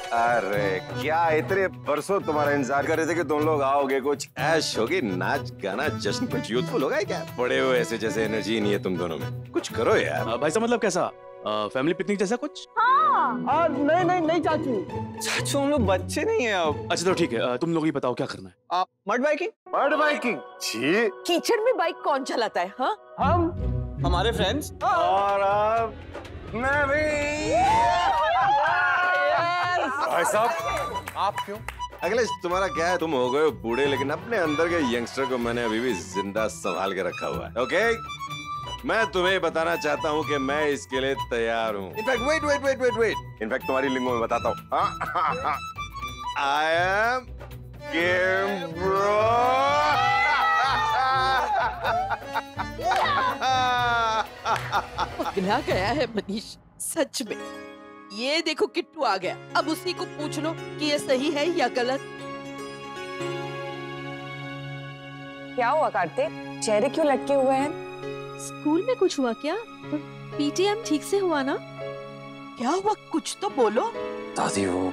अरे क्या इतने बरसों तुम्हारा इंतजार कर रहे थे कि तुम लोग आओगे, कुछ ऐश होगी, नाच गाना जश्न कुछ यूथफुल होगा क्या? बड़े हो ऐसे, जैसे एनर्जी नहीं है तुम दोनों में, कुछ करो यार। भाई साहब मतलब कैसा, फैमिली पिकनिक जैसा कुछ? हाँ नहीं चाचू हम लोग बच्चे नहीं है अब। अच्छा तो ठीक है, तुम लोग ही बताओ क्या करना है। Mud biking. Bird biking? जी। कीचड़ में बाइक कौन चलाता है? हाँ हमारे फ्रेंड्स और अब मैं भी। भाई साहब आप क्यों? अखिलेश तुम्हारा क्या है, तुम हो गए हो बूढ़े, लेकिन अपने अंदर के यंगस्टर को मैंने अभी भी जिंदा संभाल के रखा हुआ है। ओके, मैं तुम्हें बताना चाहता हूँ कि मैं इसके लिए तैयार हूँ। इनफैक्ट वेट, इनफैक्ट तुम्हारी लिंगो में बताता हूँ। I am game bro. पगला गया है मनीष, सच में। ये देखो किट्टू आ गया, अब उसी को पूछ लो कि ये सही है या गलत। क्या हुआ कार्तिक, चेहरे क्यों लटके हुए हैं? स्कूल में कुछ हुआ क्या? पीटीएम ठीक से हुआ ना? क्या हुआ, कुछ तो बोलो। दादी वो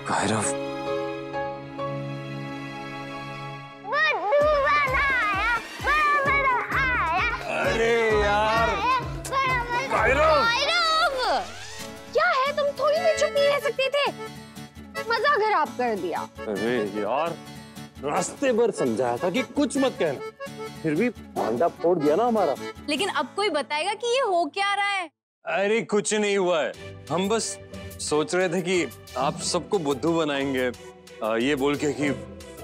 कायरव। अरे यार कायरव, क्या है, तुम थोड़ी देर चुप नहीं रह सकते थे? मजा खराब कर दिया। अरे यार, रास्ते भर समझाया था कि कुछ मत कहना, फिर भी भांडा फोड़ दिया ना हमारा। लेकिन अब कोई बताएगा कि ये हो क्या रहा है? अरे कुछ नहीं हुआ है, हम बस सोच रहे थे कि आप सबको बुद्धू बनाएंगे, ये बोल के कि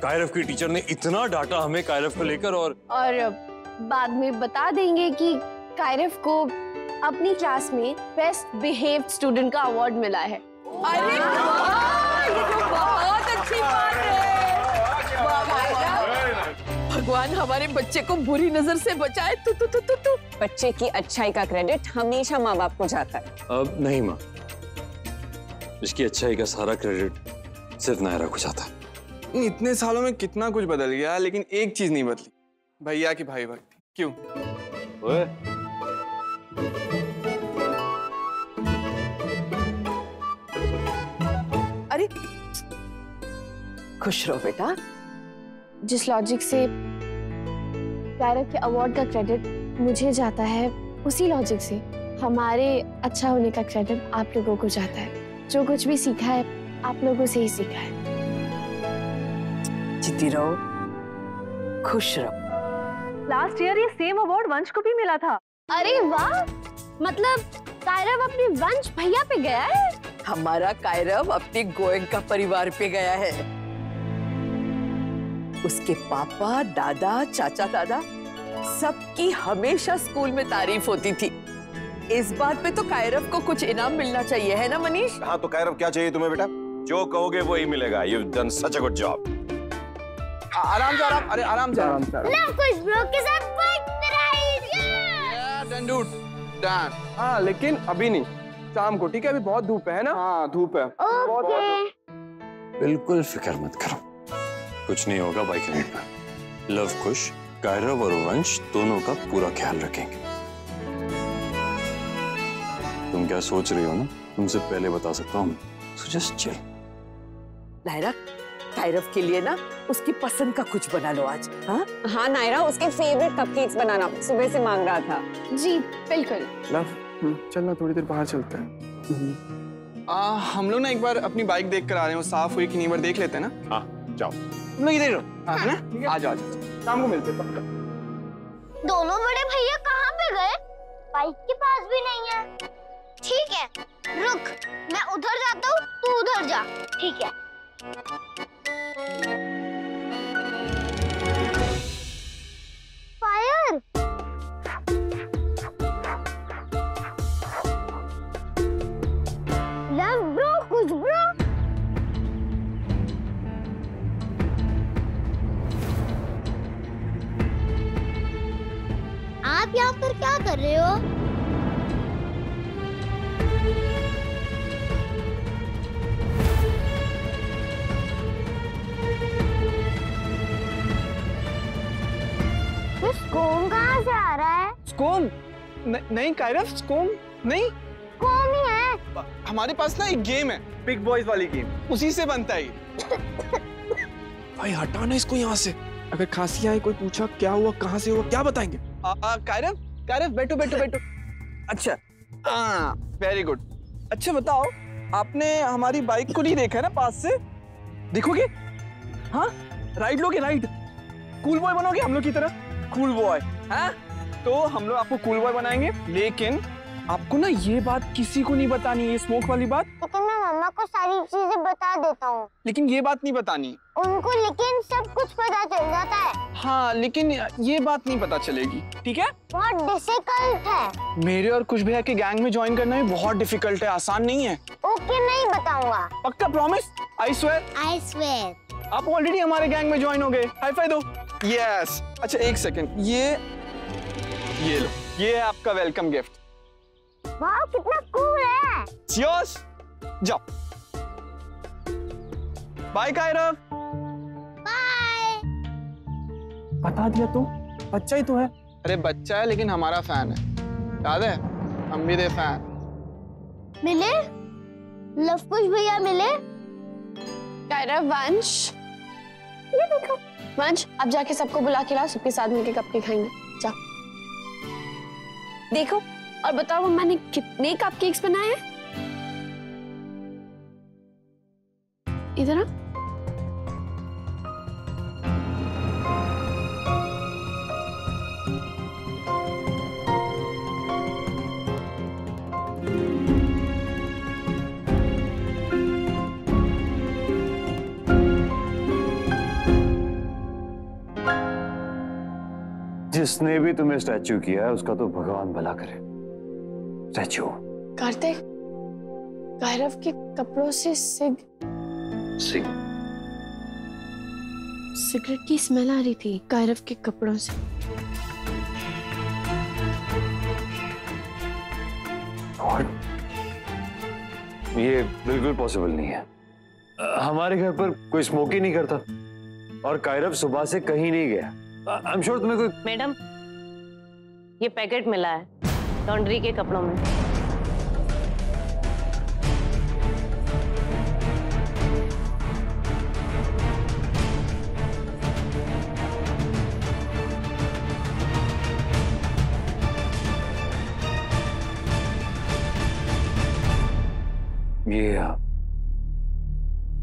कायरव की टीचर ने इतना डांटा हमें कायरव को लेकर, और बाद में बता देंगे कि कायरव को अपनी क्लास में बेस्ट बिहेव्ड स्टूडेंट का अवार्ड मिला है। अरे वाह, ये तो बहुत अच्छी बात है। वाह, भगवान हमारे बच्चे को बुरी नजर से बचाए। तू बच्चे की अच्छाई का क्रेडिट हमेशा माँ बाप को जाता है। अब नहीं माँ, इसकी अच्छाई का सारा क्रेडिट सिर्फ नायरा को जाता है। इतने सालों में कितना कुछ बदल गया, लेकिन एक चीज नहीं बदली, भैया की भाई भक्ति। क्यों? अरे खुश रहो बेटा। जिस लॉजिक से कायरव के अवार्ड का क्रेडिट मुझे जाता है, उसी लॉजिक से हमारे अच्छा होने का क्रेडिट आप लोगों को जाता है। जो कुछ भी सीखा है आप लोगों से ही सीखा है। जीती रहो, खुश रहो। लास्ट ईयर ये सेम अवार्ड वंश को भी मिला था। अरे वाह, मतलब कायरव अपने वंश भैया पे गया है। हमारा कायरव अपने गोयंका परिवार पे गया है। उसके पापा, दादा, चाचा दादा सबकी हमेशा स्कूल में तारीफ होती थी। इस बात पे तो कायरव को कुछ इनाम मिलना चाहिए, है ना मनीष? हाँ तो कायरव क्या चाहिए तुम्हें बेटा? जो कहोगे वो ही मिलेगा। You've done such a good job. आराम से, आराम से। कुछ ब्रो के साथ बाइक हाँ लेकिन अभी नहीं, शाम को, ठीक है? अभी बहुत धूप है ना? हाँ धूप है। बिल्कुल फिक्र मत करो, कुछ नहीं होगा बाइक राइड पर। लव कुश, कायरव और वंश दोनों का पूरा ख्याल रखेंगे। तुम क्या सोच रही हो ना, तुमसे पहले बता सकता हूँ, so just chill। Naira, Kairav के लिए ना उसकी पसंद का कुछ बना लो आज। हाँ नायरा, उसके फेवरेट कपकेक्स बनाना, सुबह से मांग रहा था। जी बिल्कुल। लव चलना, थोड़ी देर बाहर चलते हैं। हम लोग ना एक बार अपनी बाइक देख कर आ रहे हैं, वो साफ हुई कि नहीं, बार देख लेते हैं ना? हाँ जाओ। तुम लोग इधर रहो, है ना? आ जाओ, शाम को मिलते हैं। दोनों बड़े भैया कहाँ पे गए? बाइक के पास भी नहीं है। ठीक है, रुक, मैं उधर जाता हूँ, तू उधर जा। ठीक है। फायर! लव ब्रो, कुछ ब्रो। आप यहाँ पर क्या कर रहे हो? स्कोम कहाँ से आ रहा है? स्कोम? नहीं कायरव, स्कोम नहीं। स्कोम ही है। हमारे पास ना एक गेम है, बिग बॉयज वाली गेम, उसी से बनता है ये। भाई हटाना इसको यहाँ से। अगर खांसी आए, कोई पूछा क्या हुआ, कहाँ से हुआ, क्या बताएंगे? कायरव, कायरव बैठो बैठो बैठो। अच्छा, हाँ वेरी गुड। अच्छा बताओ, आपने हमारी बाइक को नहीं देखा है ना पास से? देखोगे? हाँ, राइड लोगे? राइड कूल बॉय बनोगे हम लोग की तरह? कूल बॉय, हाँ? तो हम लोग आपको कूल बॉय बनाएंगे, लेकिन आपको ना ये बात किसी को नहीं बतानी, ये स्मोक वाली बात। लेकिन मैं मम्मा को सारी चीजें बता देता हूँ। लेकिन ये बात नहीं बतानी उनको, लेकिन सब कुछ पता चल जाता है। हाँ, लेकिन ये बात नहीं पता चलेगी, ठीक है? बहुत डिफिकल्ट है। मेरे और कुछ भैया के गैंग में ज्वाइन करना भी बहुत डिफिकल्ट है, आसान नहीं है। ओके, नहीं बताऊंगा। पक्का promise? I swear. I swear. आप ऑलरेडी हमारे गैंग में ज्वाइन हो गए, हाई फाइव दो। यस। अच्छा एक सेकंड, ये लो, ये है आपका वेलकम गिफ्ट। वाह, कितना कूल है। यस, जाओ। बाय कायरव। बाय। बता दिया तो, बच्चा ही तो है। अरे बच्चा है लेकिन हमारा फैन है, याद है? हम भी थे फैन। मिले? लव कुश भैया मिले? कायरव, वंश, ये देखो। वंश, अब जाके सबको बुला के लाओ, सबके साथ मिलके कपकेक खाएंगे। जाओ। देखो और बताओ मम्मा ने कितने कपकेक्स बनाए हैं? इधर आ। जिसने भी तुम्हें स्टैचू किया है उसका तो भगवान भला करे। स्टैचू कार्तिक, कायरव के कपड़ों से सिगरेट की स्मेल आ रही थी कायरव के कपड़ों से। और ये बिल्कुल पॉसिबल नहीं है। हमारे घर पर कोई स्मोक ही नहीं करता और कायरव सुबह से कहीं नहीं गया। आई एम श्योर तुम्हें कोई। मैडम, ये पैकेट मिला है लॉन्ड्री के कपड़ों में।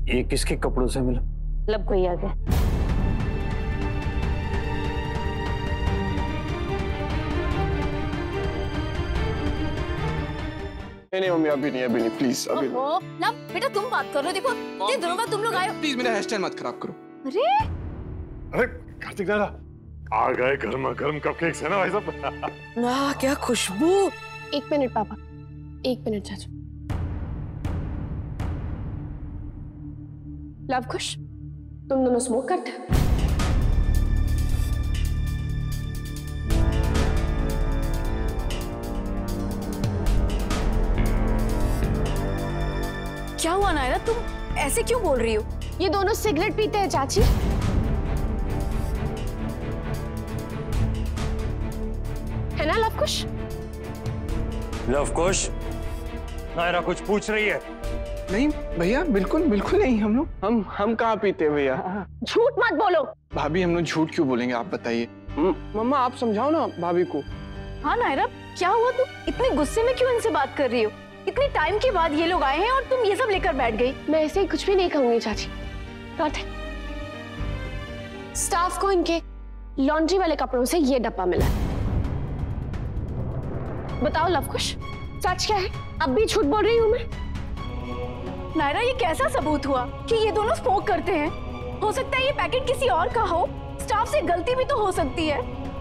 ये किसके कपड़ों से मिला? लब भैया के। नहीं मम्मी, अभी नहीं, प्लीज अभी नहीं। ना बेटा तुम बात करो, देखो ये दोनों बार तुम लोग आए हो। प्लीज मेरा हेयर स्टाइल मत खराब करो। अरे कार्तिक दादा आ गए, गर्मा गर्म कपकेक्स है ना भाई साहब। वाह क्या खुशबू। 1 मिनट पापा, 1 मिनट चाचू। लव कुश, तुम दोनों स्मोक करते हो? क्या हुआ नायरा, तुम ऐसे क्यों बोल रही हो? ये दोनों सिगरेट पीते हैं चाची। है ना लव कुश? लव कुश, नायरा कुछ पूछ रही है। नहीं भैया, बिल्कुल बिल्कुल नहीं। हम कहाँ पीते हैं भैया? झूठ मत बोलो। भाभी, हम लोग झूठ क्यों बोलेंगे, आप बताइए। मम्मा आप समझाओ ना भाभी को। हाँ नायरा, क्या हुआ? तुम इतने गुस्से में क्यों इनसे बात कर रही हो? इतने टाइम के बाद ये लोग आए हैं और तुम ये सब लेकर बैठ गई। मैं ऐसे ही कुछ भी नहीं कहूंगी चाची। स्टाफ को इनके लॉन्ड्री वाले कपड़ों से ये डब्बा मिला। बताओ लव कुश, सच क्या है? अब भी झूठ बोल रही हूँ मैं? नायरा, ये कैसा सबूत हुआ कि ये दोनों स्मोक करते हैं? हो सकता है ये पैकेट किसी और का हो। स्टाफ से गलती भी तो हो सकती है।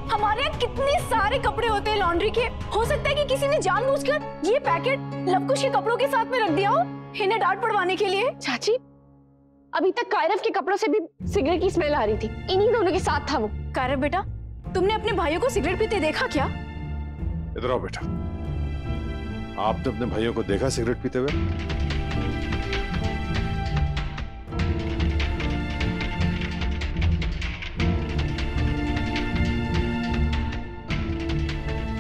हमारे यहाँ कितने सारे कपड़े होते हैं लॉन्ड्री के। हो सकता है कि किसी ने जानबूझकर ये पैकेट लवकुश के कपड़ों के साथ में रख दिया हो, इन्हें डांट पड़वाने के लिए। चाची, अभी तक कायरव के कपड़ों से भी सिगरेट की स्मेल आ रही थी। इन्हीं दोनों के साथ था वो। कायरव बेटा, तुमने अपने भाइयों को सिगरेट पीते देखा क्या? इधर आओ बेटा, आपने अपने भाइयों को देखा सिगरेट पीते हुए?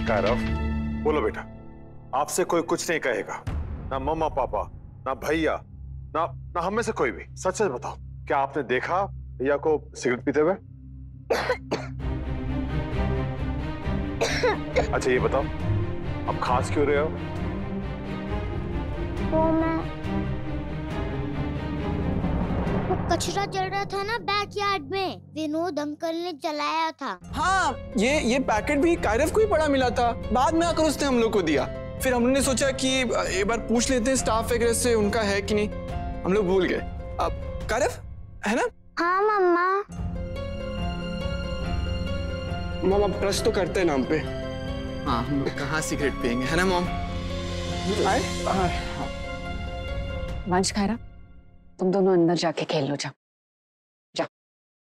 कायरव, बोलो बेटा, आपसे कोई कुछ नहीं कहेगा, ना मम्मा पापा, ना भैया, ना हम में से कोई भी। सच सच बताओ, क्या आपने देखा भैया को सिगरेट पीते हुए? अच्छा ये बताओ, अब खांस क्यों रहे हो? वो कचरा जल रहा था ना बैकयार्ड में, विनोद अंकल ने जलाया था। हाँ, ये पैकेट भी कायरव को ही पड़ा मिला था। बाद में आकर उसने हम लोग को दिया। फिर हमने सोचा कि एक बार पूछ लेते हैं स्टाफ वगैरह से उनका है कि नहीं। हम लोग भूल गए। अब कायरव है ना? हाँ मम्मा। मॉम अब ट्रस्ट तो करते हैं नाम पे। हाँ, हम लोग कहाँ सिगरेट पियेंगे, है ना मॉम? वंश खायरा, तुम दोनों अंदर जाके खेल लो, जाओ।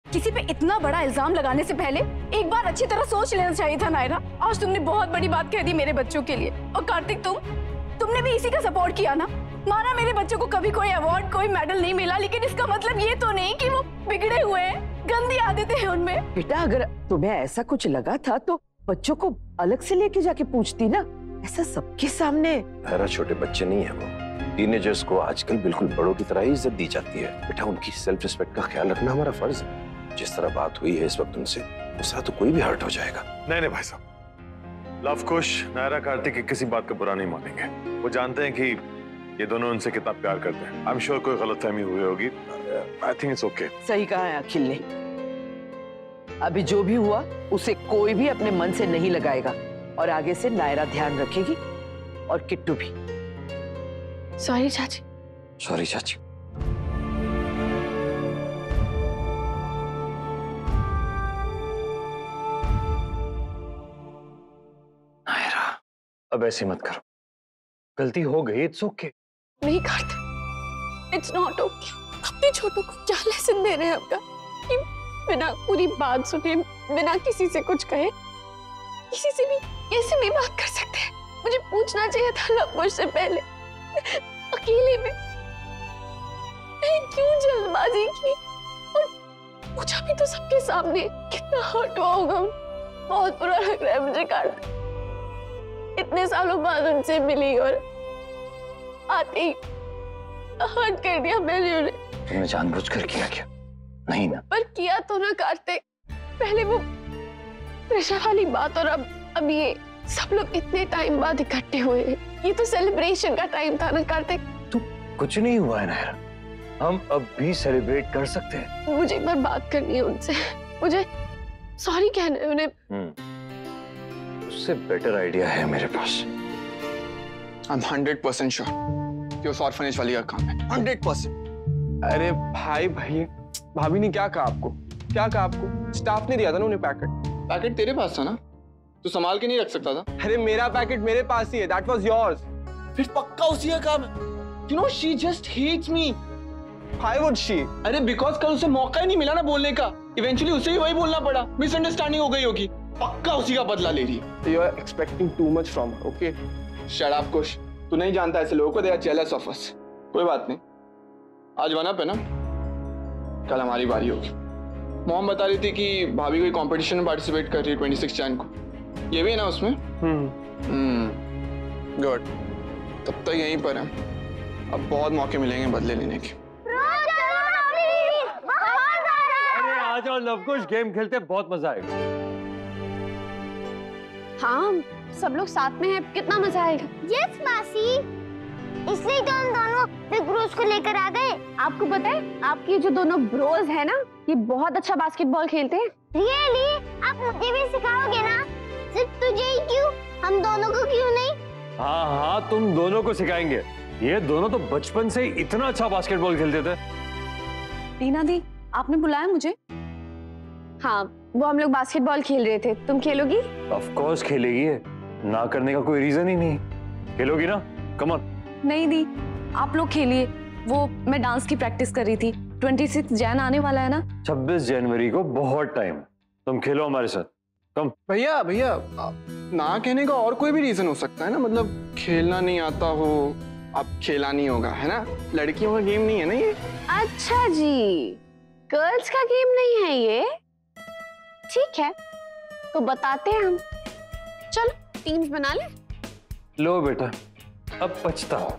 किसी पे इतना बड़ा इल्जाम लगाने से पहले एक बार अच्छी तरह सोच लेना चाहिए था नायरा। आज तुमने बहुत बड़ी बात कह दी मेरे बच्चों के लिए। और कार्तिक, तुमने भी इसी का सपोर्ट किया ना। माना मेरे बच्चों को कभी कोई अवार्ड, कोई मेडल नहीं मिला, लेकिन इसका मतलब ये तो नहीं कि वो बिगड़े हुए हैं, गंदी आदतें हैं उनमें। बेटा, अगर तुम्हें ऐसा कुछ लगा था तो बच्चों को अलग से लेके जाके पूछती ना, ऐसा सबके सामने। मेरा छोटे बच्चे नहीं है वो। टीनेजर्स को आजकल बिल्कुल बड़ों की तरह ही इज्जत दी जाती है। बेटा, उनकी सेल्फ रिस्पेक्ट का ख्याल रखना हमारा फर्ज है। जिस तरह बात हुई है इस वक्त उनसे, उस तरह तो कोई भी हर्ट हो जाएगा। नहीं भाई साहब, लव कुश नायरा कार्तिक की किसी बात का बुरा नहीं मानेंगे। वो जानते हैं कि ये दोनों उनसे कितना प्यार करते हैं। आई एम श्योर कोई गलतफहमी हुई होगी। I think it's okay. सही कहा है अखिल ने। अभी जो भी हुआ उसे कोई भी अपने मन से नहीं लगाएगा, और आगे से नायरा ध्यान रखेगी और किट्टू भी। सॉरी चाची। सॉरी चाची। नायरा, अब ऐसे मत करो, गलती हो गई, इट्स ओके। नहीं कार्तिक, इट्स नॉट ओके। अपने छोटों को क्या लेसन दे रहे हैं आपका कि बिना पूरी बात सुने, बिना किसी से कुछ कहे, किसी से भी कैसे भी बात कर सकते हैं? मुझे पूछना चाहिए था लव कुश से पहले, अकेले में। क्यों जल्दबाजी की? और पूछा भी तो सबके सामने। कितना हर्ट हुआ होगा। बहुत बुरा लग रहा है मुझे कार्तिक। इतने सालों बाद उनसे मिली और आते ही हर्ट कर दिया मैंने उन्हें। तुमने जानबूझकर किया क्या? नहीं ना? पर किया तो ना कार्तिक। पहले वो प्रेशर वाली बात, और अब ये सब लोग इतने टाइम बाद इकट्ठे हुए हैं। ये तो सेलिब्रेशन का टाइम था ना कार्तिक। तो कुछ नहीं हुआ है नायरा, हम अब भी सेलिब्रेट कर सकते हैं। मुझे एक बार बात करनी है उनसे। मुझे सॉरी कहना है उन्हें। उससे बेटर आइडिया है मेरे पास। I'm 100% श्योर कि उस ऑर्फनेज वाली का काम है। 100%। अरे भाई भाभी ने क्या कहा आपको? क्या कहा आपको? स्टाफ ने दिया था ना उन्हें पैकेट तेरे पास था ना? तू संभाल के नहीं रख सकता था? अरे मेरा पैकेट मेरे पास ही है। That was yours। फिर पक्का उसी का काम है। You know, she just hates me. Why would she? अरे because कल उसे मौका ही नहीं मिला ना बोलने का। Eventually उसे ही वही बोलना पड़ा। मिसअंडरस्टैंडिंग हो गई होगी। पक्का उसी का बदला ले रही है। You are expecting too much from her, okay? Shut up, कुश। तू नहीं जानता ऐसे लोगों को, they are jealous of us। कोई बात नहीं। आज वन अप है ना? कल हमारी बारी होगी। मॉम बता रही थी कि भाभी कोई कंपटीशन में पार्टिसिपेट कर रही है 26 जैन को। ये भी है ना उसमें? गुड। तब तक यहीं पर है। अब बहुत मौके मिलेंगे बदले लेने के। अरे आ जाओ लव कुश, गेम खेलते बहुत मजा आएगा। हाँ, सब लोग साथ में हैं, कितना मजा आएगा। यस मासी, इसलिए तो हम दोनों बिग ब्रोस को लेकर आ गए। आपको पता है आपके जो दोनों ब्रोस हैं ना, ये बहुत अच्छा बास्केटबॉल खेलते हैं। रियली? आप मुझे भी सिखाओगे ना? सिर्फ तुझे ही क्यों, हम दोनों को क्यों नहीं? हाँ, तुम दोनों को सिखाएंगे। ये दोनों तो बचपन से ही इतना अच्छा बास्केटबॉल खेलते थे। टीना दी, आपने बुलाया मुझे? हाँ, वो हम लोग बास्केटबॉल खेल रहे थे। तुम खेलोगी? ऑफ कोर्स खेलेगी, ना करने का कोई रीजन ही नहीं। खेलोगी ना? Come on. नहीं दी, आप लोग खेलिए। वो मैं डांस की प्रैक्टिस कर रही थी। 26 जैन आने वाला है ना? 26 जनवरी को बहुत टाइम। तुम खेलो हमारे साथ। कम। भैया ना कहने का और कोई भी रीजन हो सकता है ना। मतलब खेलना नहीं आता हो, अब खेला नहीं होगा, है ना? लड़कियों का गेम नहीं है ना ये। अच्छा जी, गर्ल्स का गेम नहीं है ये। ठीक है, तो बताते हैं हम। चलो टीम्स बना ले। लो बेटा, अब पछताओ।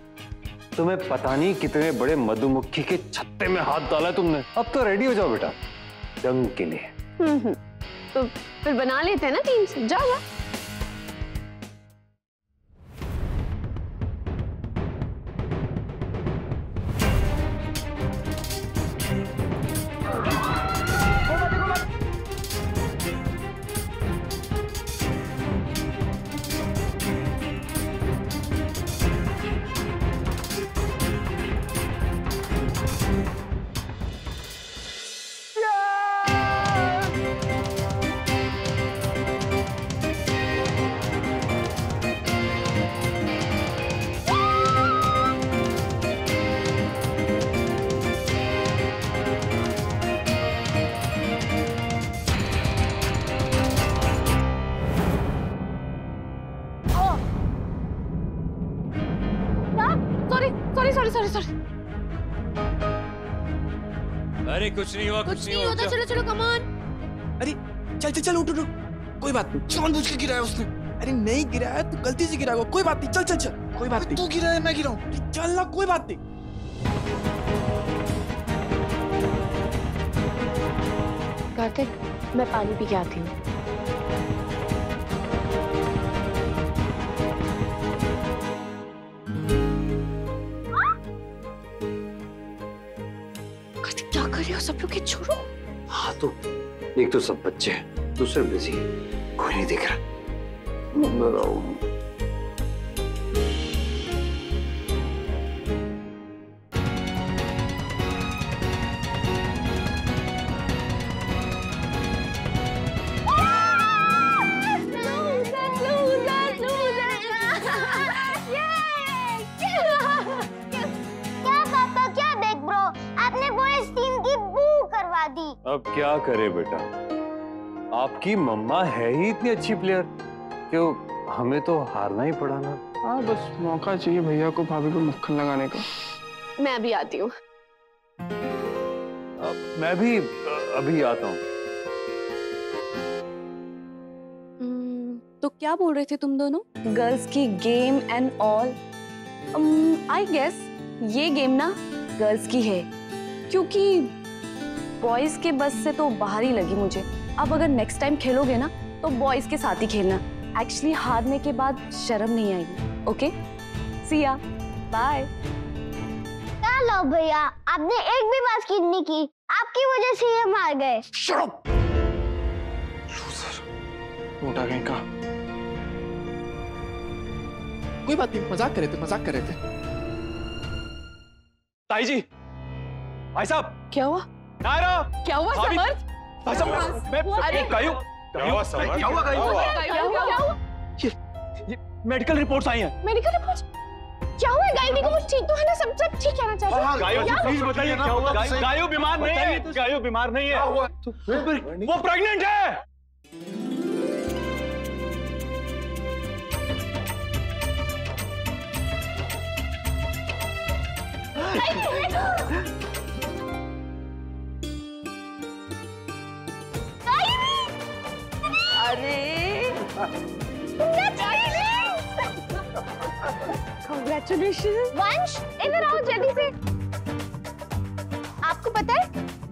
तुम्हें पता नहीं कितने बड़े मधुमक्खी के छत्ते में हाथ डाला है तुमने। अब तो रेडी हो जाओ बेटा जंग के लिए। तो फिर बना लेते हैं ना टीम से। जाओ जा। सॉरी। अरे कुछ नहीं हुआ, कुछ नहीं होता। चलो चलो कम ऑन। अरे चल चल चल उठ उठ। कोई बात नहीं, जानबूझ के गिराया उसने। अरे नहीं गिराया, तू गलती से गिरा। कोई बात नहीं, चल चल चल। कोई बात नहीं, तू गिराया मैं गिराऊं। चल ना, कोई बात नहीं। कार्तिक, मैं पानी पी के आती हूँ। कार्तिक क्या कर रहे हो? सब लोग के छोड़ो। हाँ तो एक तो सब बच्चे हैं, दूसरे बिजी है, कोई नहीं दिख रहा। अब क्या करे बेटा, आपकी मम्मा है ही इतनी अच्छी प्लेयर, क्यों हमें तो हारना ही पड़ा ना। हाँ बस मौका चाहिए भैया को भाभी को मक्खन लगाने का। मैं अभी आती हूँ। मैं भी अभी आता हूँ। तो क्या बोल रहे थे तुम दोनों? गर्ल्स की game and all. I guess ये गेम ना गर्ल्स की है, क्योंकि बॉयज के बस से तो बाहर ही लगी मुझे। अब अगर नेक्स्ट टाइम खेलोगे ना तो बॉयज के साथ ही खेलना। एक्चुअली हारने के बाद शर्म नहीं आएगी। ओके, सी या, बाय। चलो भैया, आपने एक भी बात नहीं की, आपकी वजह से ये मार गए। शट अप लूजर, मोटा कहीं का। कोई बात नहीं, मजाक कर रहे थे, मजाक कर रहे थे। ताई जी, भाई साहब, क्या हुआ? नायरा, क्या हुआ समर? भाई साहब, मैं गायू, क्या हुआ समर? क्या हुआ गायू? ये मेडिकल रिपोर्ट्स आई हैं। Medical reports? क्या हुआ? गायू को कुछ ठीक तो है ना? सब ठीक कहना चाहते हैं। गायू जी प्लीज बताइए क्या हुआ? गायू बीमार नहीं है, गायू बीमार नहीं है। वो प्रेग्नेंट है। Congratulations! वंश, इधर आओ जल्दी से। आपको पता है,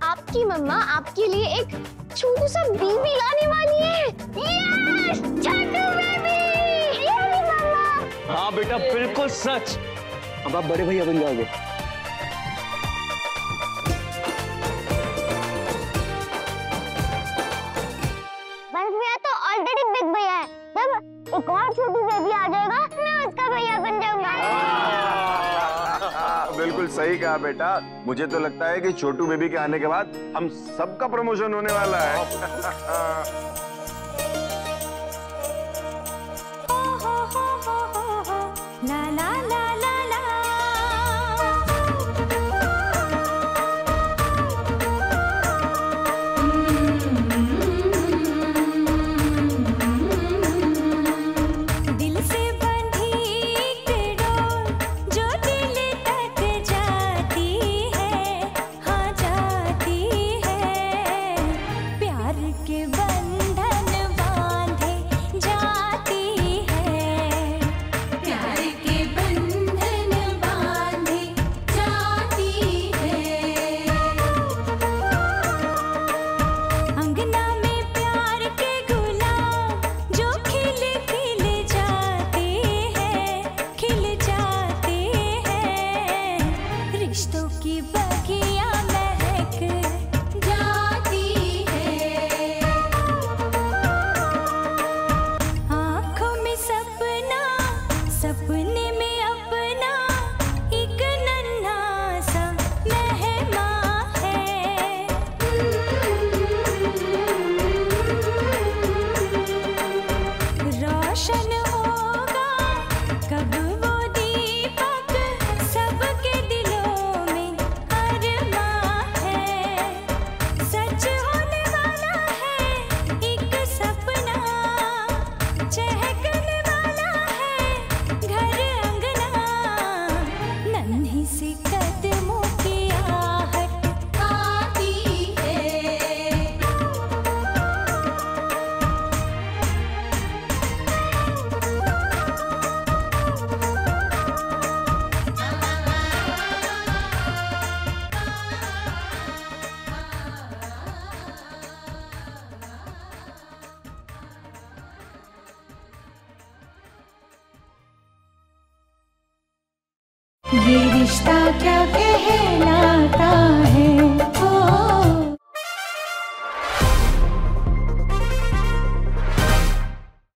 आपकी मम्मा आपके लिए एक छोटू सा बेबी लाने वाली है। यस, छोटू बेबी। ये मम्मा। हाँ बेटा, बिल्कुल सच। अब आप बड़े भैया बन जाओगे। वंश भैया तो ऑलरेडी बिग भैया है। जब एक और छोटू बेबी आ जाएगा, मैं उसका भैया बन जाऊंगा। बिल्कुल सही कहा बेटा। मुझे तो लगता है कि छोटू बेबी के आने के बाद हम सबका प्रमोशन होने वाला है। प्यार के बंधन सपने में अपना एक नन्हा सा मेहमान है, रोशन होगा कब वो दीपक सबके दिलों में अरमान है, सच होने वाला है एक सपना, चहकने वाला है घर अंगना, नन्ही सी कदमों की आहट आती है। ये रिश्ता क्या कहलाता है।